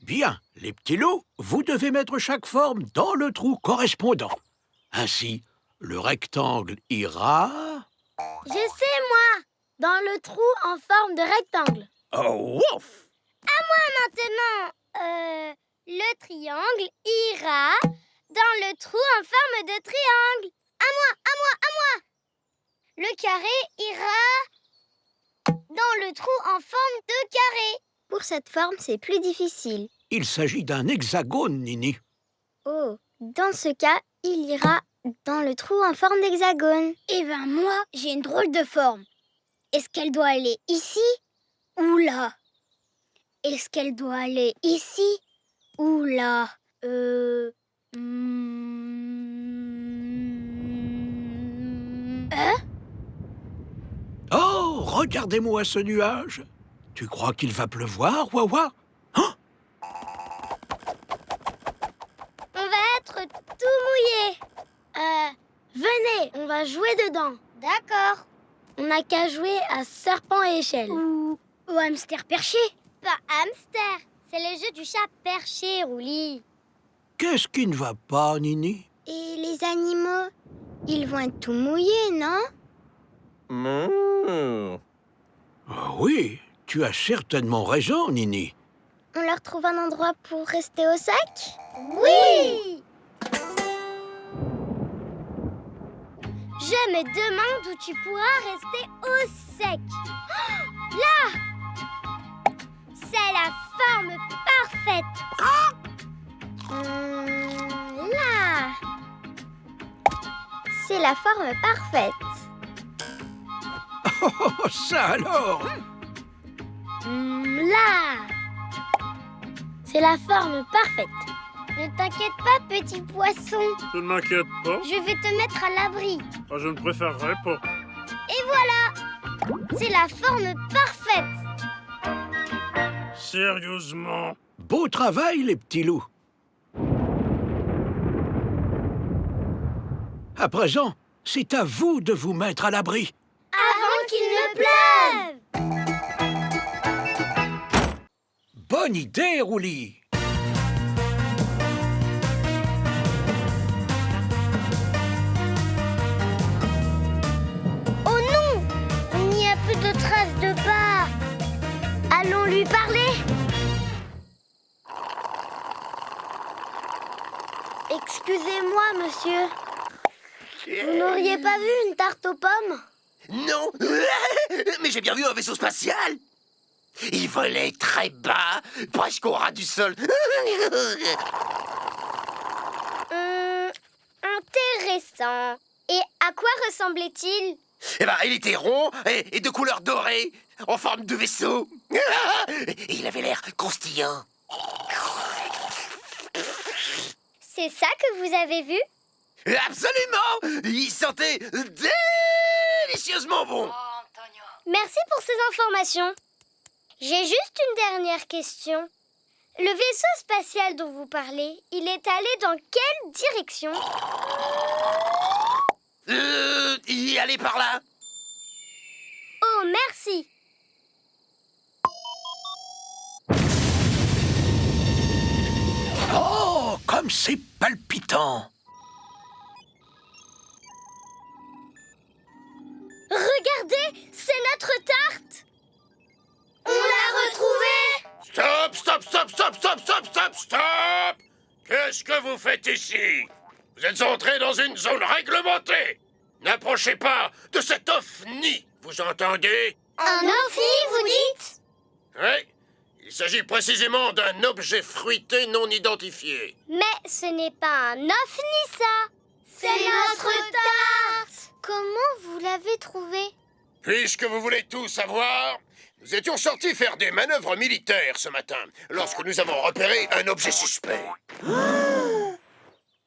Bien, les petits loups, vous devez mettre chaque forme dans le trou correspondant. Ainsi, le rectangle ira... Je sais, moi! Dans le trou en forme de rectangle. Oh, ouf! Maintenant, le triangle ira dans le trou en forme de triangle. À moi! Le carré ira dans le trou en forme de carré. Pour cette forme, c'est plus difficile. Il s'agit d'un hexagone, Nini. Oh, dans ce cas, il ira dans le trou en forme d'hexagone. Eh ben moi, j'ai une drôle de forme. Est-ce qu'elle doit aller ici ou là? Est-ce qu'elle doit aller ici ou là? Oh, regardez-moi ce nuage. Tu crois qu'il va pleuvoir, Wawa? Hein? On va être tout mouillé. Venez, on va jouer dedans. D'accord. On n'a qu'à jouer à serpent et échelle. Ou au hamster perché. Pas hamster, c'est le jeu du chat perché, Rouli. Qu'est-ce qui ne va pas, Nini? Et les animaux, ils vont être tout mouillés, non? Ah oui, tu as certainement raison, Nini. On leur trouve un endroit pour rester au sec? Oui! Je me demande où tu pourras rester au sec. Oh, là! C'est la forme parfaite. Là! C'est la forme parfaite. Oh, ça alors! Là! C'est la forme parfaite. Ne t'inquiète pas, petit poisson. Je ne m'inquiète pas. Je vais te mettre à l'abri. Ah, je ne préférerais pas. Et voilà! C'est la forme parfaite. Sérieusement? Beau travail, les petits loups. À présent, c'est à vous de vous mettre à l'abri. Avant qu'il ne pleuve! Bonne idée, Rouli. Oh non! Il n'y a plus de traces de pas. Allons lui parler. Excusez-moi, monsieur. Vous n'auriez pas vu une tarte aux pommes? Non, mais j'ai bien vu un vaisseau spatial. Il volait très bas, presque au ras du sol. Intéressant. Et à quoi ressemblait-il? Eh ben, il était rond et de couleur dorée, en forme de vaisseau. Et il avait l'air croustillant. C'est ça que vous avez vu? Absolument! Il sentait délicieusement bon. Merci pour ces informations. J'ai juste une dernière question. Le vaisseau spatial dont vous parlez, il est allé dans quelle direction? Y aller par là. Oh, merci. Oh, comme c'est palpitant. Regardez, c'est notre tarte. On l'a retrouvée. Stop, stop, stop, stop, stop, stop, stop, stop! Qu'est-ce que vous faites ici? Vous êtes entré dans une zone réglementée. N'approchez pas de cet ovni, vous entendez? Un ovni, vous dites? Oui, il s'agit précisément d'un objet fruité non identifié. Mais ce n'est pas un ovni, ça. C'est notre tarte. Comment vous l'avez trouvé? Puisque vous voulez tout savoir, nous étions sortis faire des manœuvres militaires ce matin, lorsque nous avons repéré un objet suspect.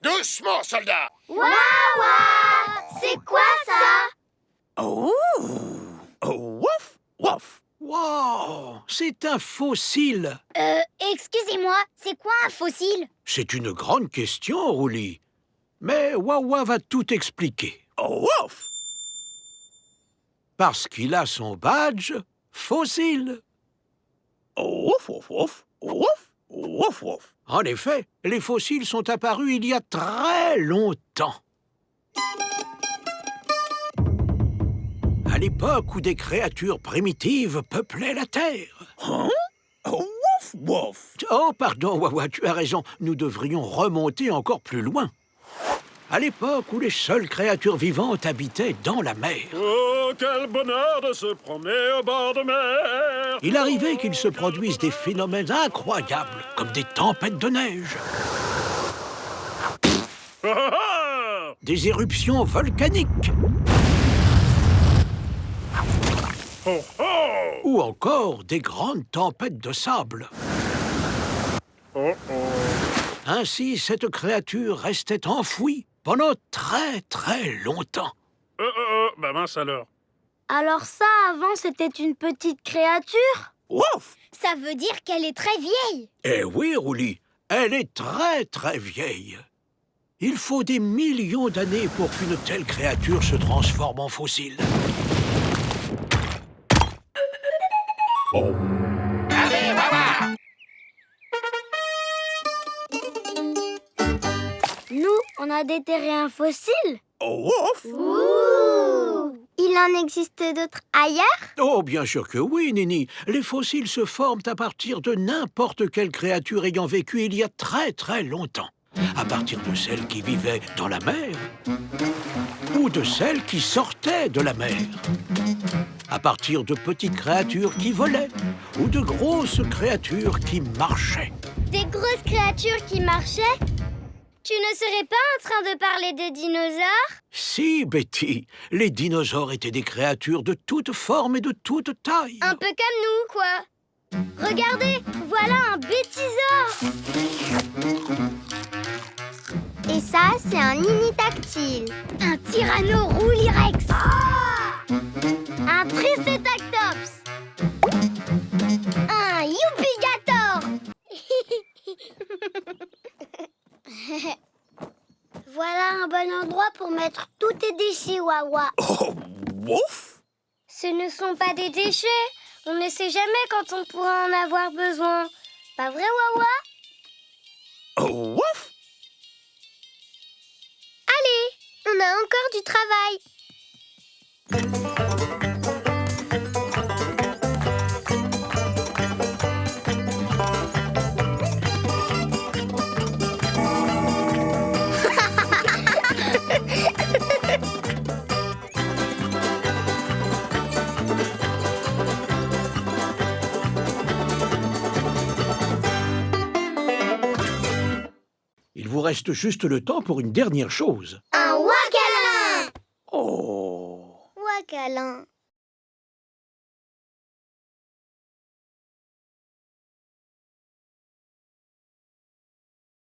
Doucement, soldats! Waouh! C'est quoi ça? Oh! Oh, wouf, wouf. Wow, c'est un fossile. Excusez-moi, c'est quoi un fossile? C'est une grande question, Rouli. Mais Wawa va tout expliquer. Oh, wouf! Parce qu'il a son badge fossile. Oh, wouf, wouf, wouf, wouf. Wouf, wouf. En effet, les fossiles sont apparus il y a très longtemps. À l'époque où des créatures primitives peuplaient la Terre. Hein? Wouf, wouf. Oh, pardon, Wawa, tu as raison. Nous devrions remonter encore plus loin. À l'époque où les seules créatures vivantes habitaient dans la mer. Oh, quel bonheur de se promener au bord de mer! Il arrivait qu'il se produise des phénomènes incroyables, comme des tempêtes de neige, Ah, ah! des éruptions volcaniques, Oh, oh! ou encore des grandes tempêtes de sable. Oh, oh! Ainsi, cette créature restait enfouie pendant très très longtemps. Bah mince alors. Alors ça, avant, c'était une petite créature? Wouf. Ça veut dire qu'elle est très vieille. Eh oui, Rouli, elle est très très vieille. Il faut des millions d'années pour qu'une telle créature se transforme en fossile. Allez, Wawa! Nous, on a déterré un fossile. Wouf. Ouh! Il en existe d'autres ailleurs? Oh, bien sûr que oui, Nini. Les fossiles se forment à partir de n'importe quelle créature ayant vécu il y a très très longtemps. À partir de celles qui vivaient dans la mer, ou de celles qui sortaient de la mer. À partir de petites créatures qui volaient, ou de grosses créatures qui marchaient. Des grosses créatures qui marchaient? Tu ne serais pas en train de parler des dinosaures? Si, Betty, les dinosaures étaient des créatures de toutes formes et de toutes tailles. Un peu comme nous, quoi. Regardez, voilà un bêtisaure. Et ça, c'est un initactyle. Un tyrannoroulirex. Un tricétactops. Un youpigator. Voilà un bon endroit pour mettre tous tes déchets, Wawa. Oh, wouf. Ce ne sont pas des déchets. On ne sait jamais quand on pourra en avoir besoin. Pas vrai, Wawa? Oh, wouf. Allez, on a encore du travail. Il vous reste juste le temps pour une dernière chose. Un wakalan. Oh! Wakalan.